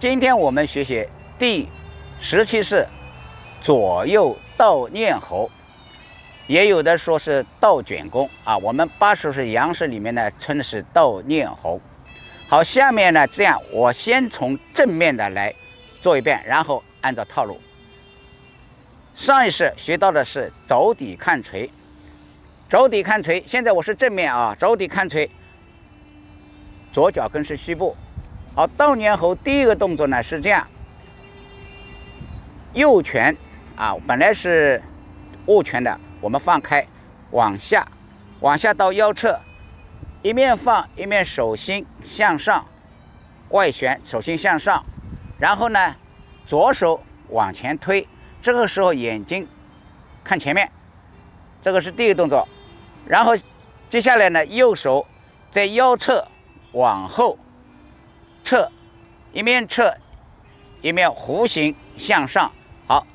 今天我们学习第17式左右倒念喉，也有的说是倒卷弓啊。我们80式杨式里面呢称的是倒念喉。好，下面呢这样，我先从正面的来做一遍，然后按照套路。上一式学到的是肘底看锤，肘底看锤。现在我是正面啊，肘底看锤，左脚跟是虚步。好，倒念喉第一个动作呢是这样，右拳啊，本来是握拳的，我们放开，往下到腰侧，一面放一面手心向上，外旋，手心向上，然后呢，左手往前推，这个时候眼睛看前面，这个是第一个动作。然后接下来呢，右手在腰侧往后撤，一面撤一面弧形向上。好，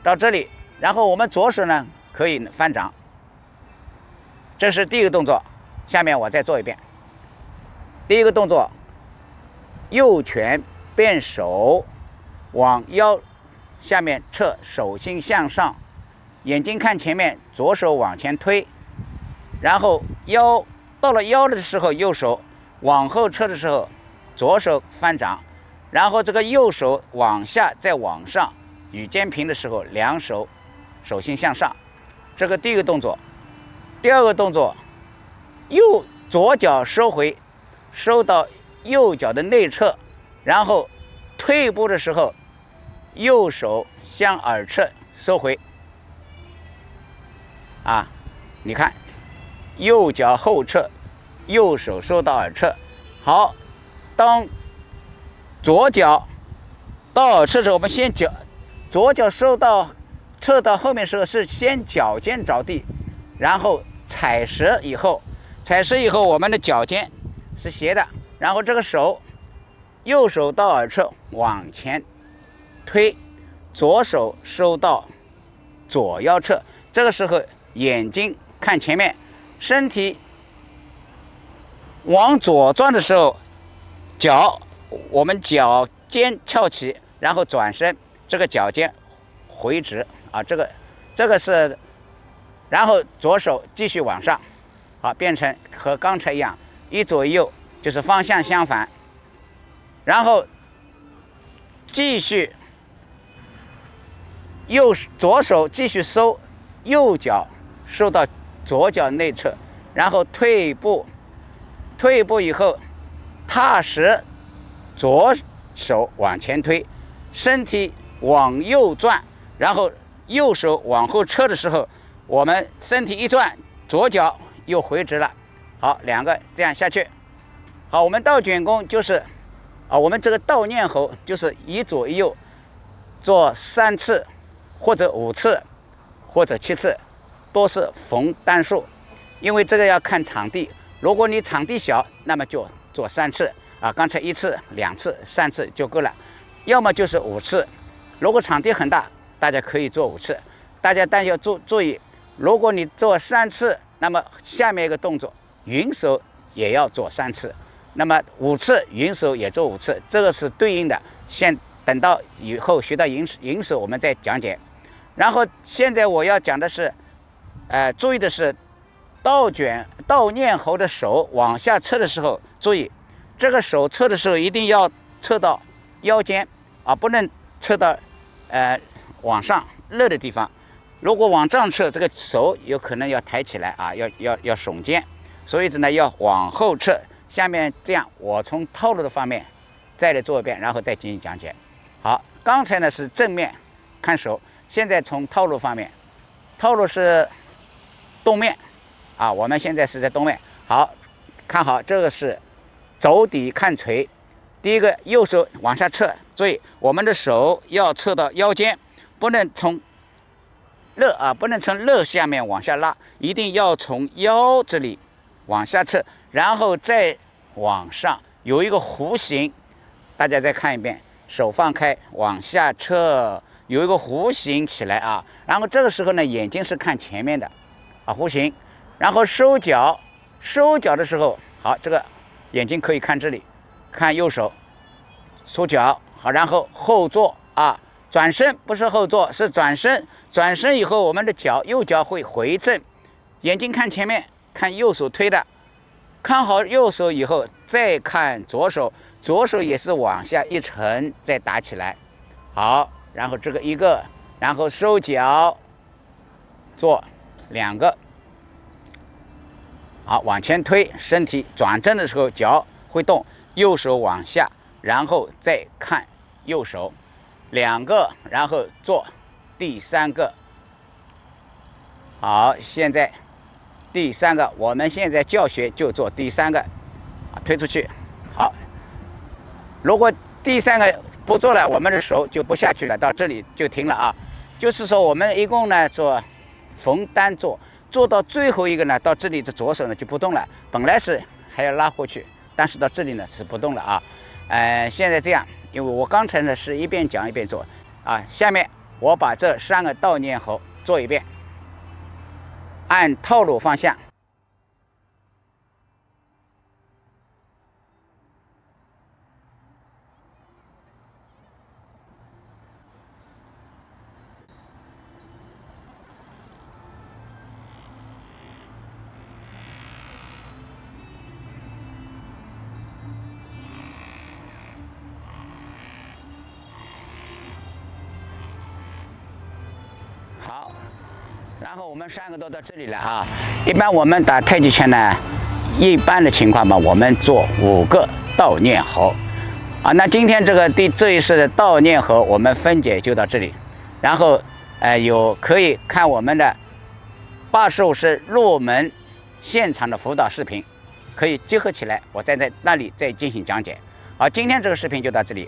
到这里，然后我们左手呢可以翻掌，这是第一个动作。下面我再做一遍。第一个动作，右拳变手往腰下面撤，手心向上，眼睛看前面，左手往前推，然后腰到了腰的时候，右手往后撤的时候，左手翻掌，然后这个右手往下再往上，与肩平的时候，两手手心向上，这个第一个动作。第二个动作，左脚收回，收到右脚的内侧，然后退步的时候，右手向耳侧收回。啊，你看，右脚后撤，右手收到耳侧。好，当左脚到耳侧的时候，我们先左脚撤到后面的时候是先脚尖着地，然后踩实以后，我们的脚尖是斜的，然后这个手，右手到耳侧往前推，左手收到左腰侧，这个时候眼睛看前面，身体往左转的时候，我们脚尖翘起，然后转身，这个脚尖回直啊，这个是，然后左手继续往上，好，变成和刚才一样，一左一右，就是方向相反，然后继续左手继续收，右脚收到左脚内侧，然后退步以后踏实，左手往前推，身体往右转，然后右手往后撤的时候，我们身体一转，左脚又回直了。好，两个这样下去。好，我们倒卷弓就是我们这个倒念喉就是一左一右做3次或者5次或者7次，多是逢单数，因为这个要看场地。如果你场地小，那么就做3次啊，刚才1次、2次、3次就够了，要么就是5次。如果场地很大，大家可以做5次。但要注意，如果你做3次，那么下面一个动作云手也要做3次，那么5次云手也做5次，这个是对应的。等到以后学到云手，我们再讲解。然后现在我要讲的是，注意的是，倒念喉的手往下撤的时候，注意这个手撤的时候一定要撤到腰间啊，不能撤到往上勒的地方。如果往上撤，这个手有可能要抬起来啊，要耸肩，所以呢要往后撤。下面这样，我从套路的方面再来做一遍，然后再进行讲解。好，刚才呢是正面看手，现在从套路方面，套路是东面啊，我们现在是在东面。好，看好这个是肘底看锤，第一个右手往下撤，注意我们的手要撤到腰间，不能从肋下面往下拉，一定要从腰这里往下撤，然后再往上有一个弧形，大家再看一遍，手放开往下撤，有一个弧形起来啊，然后这个时候呢眼睛是看前面的啊，弧形，然后收脚的时候，好，这个眼睛可以看这里，看右手出脚，好，然后后坐啊，转身不是后坐，是转身。转身以后，我们的右脚会回正，眼睛看前面，看右手推的，看好右手以后，再看左手，左手也是往下一沉，再打起来。好，然后这个一个，然后收脚，做2个。好，往前推，身体转正的时候脚会动，右手往下，然后再看右手，2个，然后做第3个。好，现在第3个，我们现在教学就做第3个，推出去。好，如果第3个不做了，我们的手就不下去了，到这里就停了啊。就是说，我们一共呢做逢单做到最后一个呢，到这里这左手呢就不动了，本来是还要拉过去，但是到这里呢是不动了啊。现在这样，因为我刚才呢是一边讲一边做啊。下面我把这3个倒念猴做一遍，按套路方向。好，然后我们3个都到这里了啊。一般我们打太极拳呢，一般的情况吧，我们做5个倒念猴啊。那今天这一式的倒念猴，我们分解就到这里。然后可以看我们的85式入门现场的辅导视频，可以结合起来，我在那里再进行讲解。好，今天这个视频就到这里。